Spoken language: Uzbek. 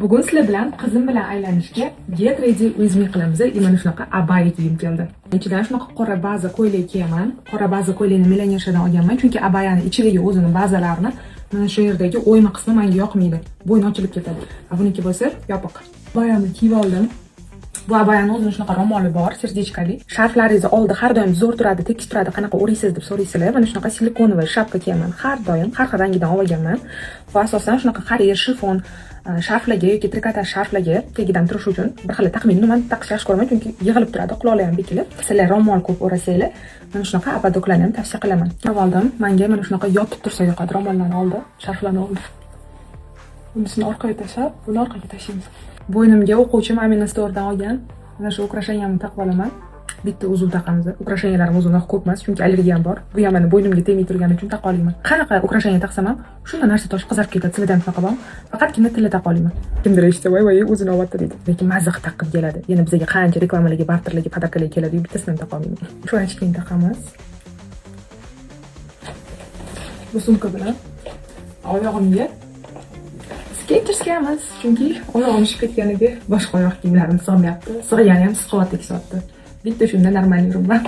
Bugun sizlar bilan qizim bilan aylanishga get ready with me qilamiz. Mana shunaqa abaya kiyim keldi. Ichidan shunaqa qora baza ko'ylak kiyaman. Qora baza ko'ylakni Milaniyashadan olganman, chunki abayani ichidagi o'zini bazalarini mana shu yerdagi o'yma qismi menga yoqmaydi. Bo'yni ochilib ketadi. Buniki bo'lsa yopiq. Abayani kiyib oldim. Bu abayani o'zini shunaqa ro'moli bor, serdechkali. Sharflaringizni oldi har doim zo'r turadi, tekis turadi, qanaqa o'raysiz deb so'raysizlar. Mana shunaqa silikonovый shapka kiyaman. Har doim har xil rangidan olganman. Va asosan shunaqa harir, shifon sharflarga yoki trikotaj sharflarga tagidan turish uchun bir xil taxminni men taqishga ko'raman, chunki yig'ilib turadi, quloqlar ham bekilib. Sizlar ro'mol ko'p o'rasanglar, mana shunaqa abadoklarni ham tavsiya qilaman. Oldim, menga mana shunaqa yotib tursa yoqadi. Ro'mollarni oldi, sharflarni oldi. Bunisini orqaga tashlab, buni orqaga tashlaymiz. Bo'ynimga o'quvchim Amina Store'dan olgan mana shu ukrashaniyamni taqib olaman. Bitta uzuv taqamiz. Ukrashaniyalar o'zimda ko'p emas, chunki allergiyam bor. Bu ham meni bo'ynimga tegmay turgani uchun taqa olaman. Qanaqa ukrashaniya taqsam ham shunday narsa tosh qizarib ketadi. Sizlardan shunaqa bor. Faqatgina tilla taqa olaman. Kimdir eshitsa, voy o'zini olibdi deydi. Lekin maziq taqib keladi. Yana bizga qancha reklamalarga, barterlarga, podarkalarga keladi, bittasini taqa olmayman. Shu ochkini taqamiz. Bu sumka bilan oyog'imga Skechers chunki oyog'im shishib ketganiga boshqa oyoq kiyimlarim sig'mayapti. Sig'gani ham siqyapti, kishyapti. Bitta shunda normal yuraman.